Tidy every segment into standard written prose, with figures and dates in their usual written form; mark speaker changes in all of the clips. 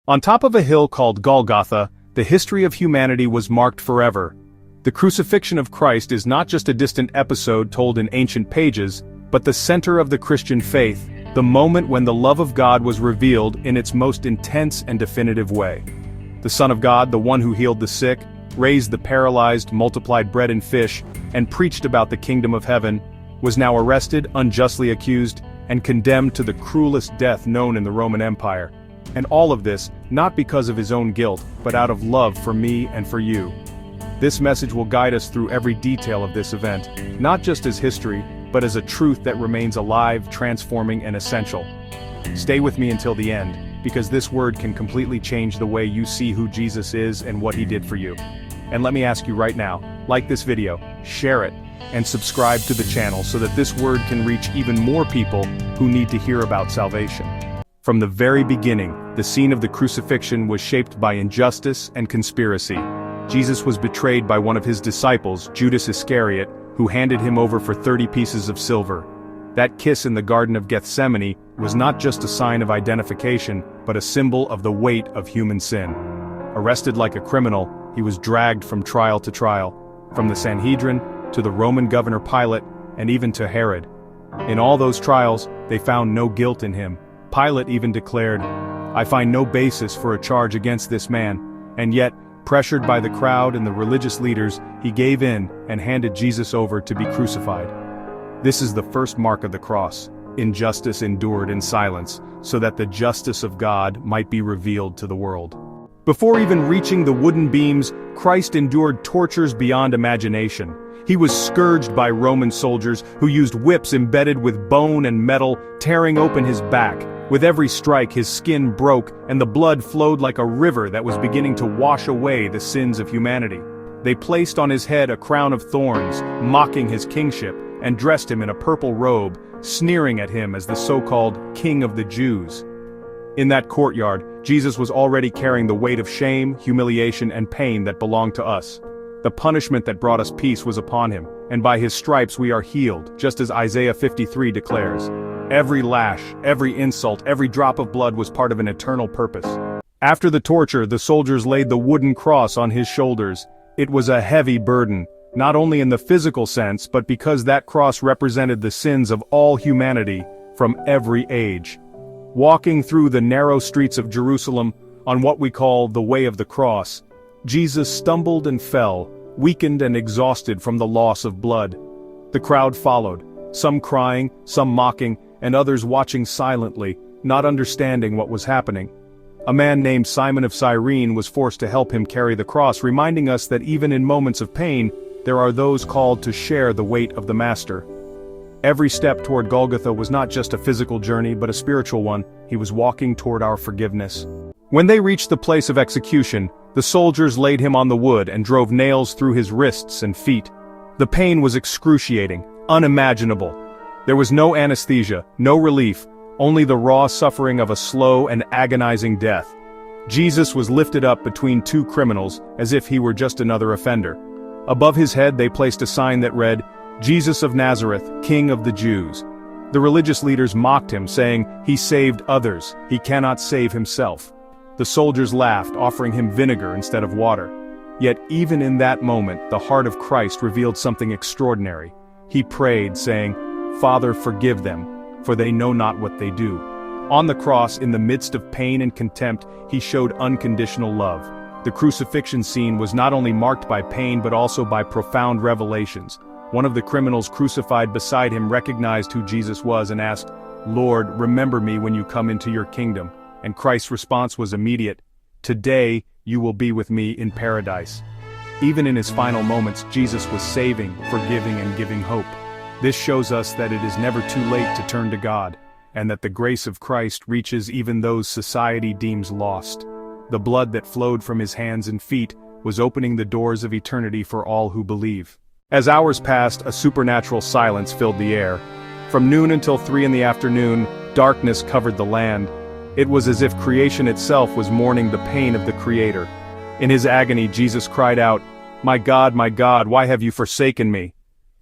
Speaker 1: On top of a hill called Golgotha, the history of humanity was marked forever. The crucifixion of Christ is not just a distant episode told in ancient pages, but the center of the Christian faith, the moment when the love of God was revealed in its most intense and definitive way. The Son of God, the one who healed the sick, raised the paralyzed, multiplied bread and fish, and preached about the kingdom of heaven, was now arrested, unjustly accused, and condemned to the cruelest death known in the Roman Empire. And all of this, not because of his own guilt, but out of love for me and for you. This message will guide us through every detail of this event, not just as history, but as a truth that remains alive, transforming, and essential. Stay with me until the end, because this word can completely change the way you see who Jesus is and what he did for you. And let me ask you right now, like this video, share it, and subscribe to the channel so that this word can reach even more people who need to hear about salvation. From the very beginning, the scene of the crucifixion was shaped by injustice and conspiracy. Jesus was betrayed by one of his disciples, Judas Iscariot, who handed him over for 30 pieces of silver. That kiss in the Garden of Gethsemane was not just a sign of identification, but a symbol of the weight of human sin. Arrested like a criminal, he was dragged from trial to trial, from the Sanhedrin to the Roman governor Pilate, and even to Herod. In all those trials, they found no guilt in him. Pilate even declared, "I find no basis for a charge against this man," and yet, pressured by the crowd and the religious leaders, he gave in and handed Jesus over to be crucified. This is the first mark of the cross. Injustice endured in silence, so that the justice of God might be revealed to the world. Before even reaching the wooden beams, Christ endured tortures beyond imagination. He was scourged by Roman soldiers who used whips embedded with bone and metal, tearing open his back. With every strike, his skin broke, and the blood flowed like a river that was beginning to wash away the sins of humanity. They placed on his head a crown of thorns, mocking his kingship, and dressed him in a purple robe, sneering at him as the so-called King of the Jews. In that courtyard, Jesus was already carrying the weight of shame, humiliation, and pain that belonged to us. The punishment that brought us peace was upon him, and by his stripes we are healed, just as Isaiah 53 declares. Every lash, every insult, every drop of blood was part of an eternal purpose. After the torture, the soldiers laid the wooden cross on his shoulders. It was a heavy burden, not only in the physical sense, but because that cross represented the sins of all humanity, from every age. Walking through the narrow streets of Jerusalem, on what we call the Way of the Cross, Jesus stumbled and fell, weakened and exhausted from the loss of blood. The crowd followed, some crying, some mocking, and others watching silently, not understanding what was happening. A man named Simon of Cyrene was forced to help him carry the cross, reminding us that even in moments of pain, there are those called to share the weight of the Master. Every step toward Golgotha was not just a physical journey, but a spiritual one. He was walking toward our forgiveness. When they reached the place of execution, the soldiers laid him on the wood and drove nails through his wrists and feet. The pain was excruciating, unimaginable. There was no anesthesia, no relief, only the raw suffering of a slow and agonizing death. Jesus was lifted up between two criminals, as if he were just another offender. Above his head they placed a sign that read, "Jesus of Nazareth, King of the Jews." The religious leaders mocked him, saying, "He saved others, he cannot save himself." The soldiers laughed, offering him vinegar instead of water. Yet even in that moment, the heart of Christ revealed something extraordinary. He prayed, saying, "Father, forgive them, for they know not what they do." On the cross, in the midst of pain and contempt, he showed unconditional love. The crucifixion scene was not only marked by pain but also by profound revelations. One of the criminals crucified beside him recognized who Jesus was and asked, "Lord, remember me when you come into your kingdom." And Christ's response was immediate, "Today you will be with me in paradise." Even in his final moments, Jesus was saving, forgiving, and giving hope. This shows us that it is never too late to turn to God, and that the grace of Christ reaches even those society deems lost. The blood that flowed from his hands and feet was opening the doors of eternity for all who believe. As hours passed, a supernatural silence filled the air. From noon until 3 in the afternoon, darkness covered the land. It was as if creation itself was mourning the pain of the Creator. In his agony, Jesus cried out, my God, why have you forsaken me?"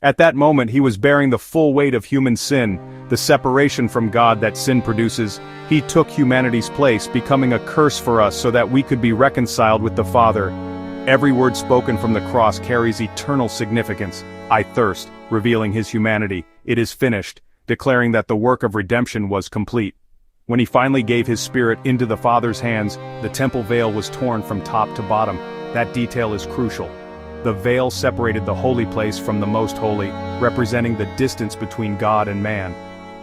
Speaker 1: At that moment he was bearing the full weight of human sin, the separation from God that sin produces. He took humanity's place, becoming a curse for us so that we could be reconciled with the Father. Every word spoken from the cross carries eternal significance. I thirst, revealing his humanity. It is finished, declaring that the work of redemption was complete. When he finally gave his spirit into the Father's hands, the temple veil was torn from top to bottom. That detail is crucial. The veil separated the holy place from the most holy, representing the distance between God and man.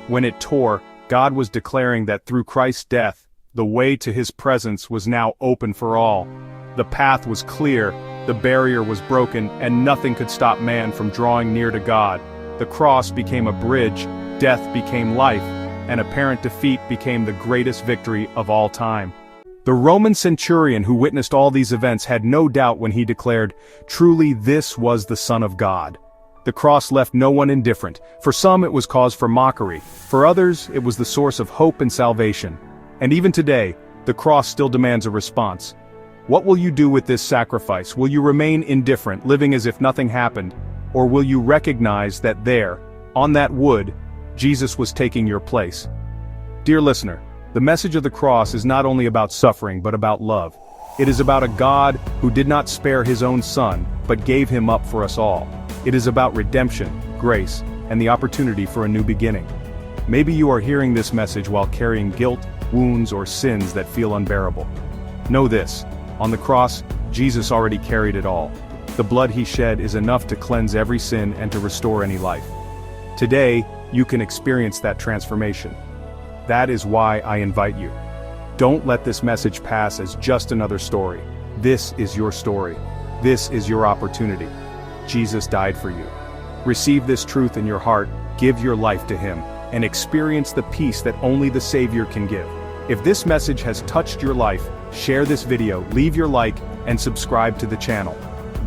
Speaker 1: When it tore, God was declaring that through Christ's death, the way to his presence was now open for all. The path was clear, the barrier was broken, and nothing could stop man from drawing near to God. The cross became a bridge, death became life, and apparent defeat became the greatest victory of all time. The Roman centurion who witnessed all these events had no doubt when he declared, "Truly this was the Son of God." The cross left no one indifferent. For some it was cause for mockery, for others it was the source of hope and salvation. And even today, the cross still demands a response. What will you do with this sacrifice? Will you remain indifferent, living as if nothing happened? Or will you recognize that there, on that wood, Jesus was taking your place? Dear listener, the message of the cross is not only about suffering but about love. It is about a God who did not spare his own Son, but gave him up for us all. It is about redemption, grace, and the opportunity for a new beginning. Maybe you are hearing this message while carrying guilt, wounds, or sins that feel unbearable. Know this. On the cross, Jesus already carried it all. The blood he shed is enough to cleanse every sin and to restore any life. Today, you can experience that transformation. That is why I invite you. Don't let this message pass as just another story. This is your story. This is your opportunity. Jesus died for you. Receive this truth in your heart, give your life to him, and experience the peace that only the Savior can give. If this message has touched your life, share this video, leave your like, and subscribe to the channel.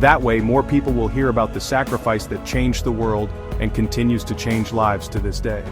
Speaker 1: That way, more people will hear about the sacrifice that changed the world and continues to change lives to this day.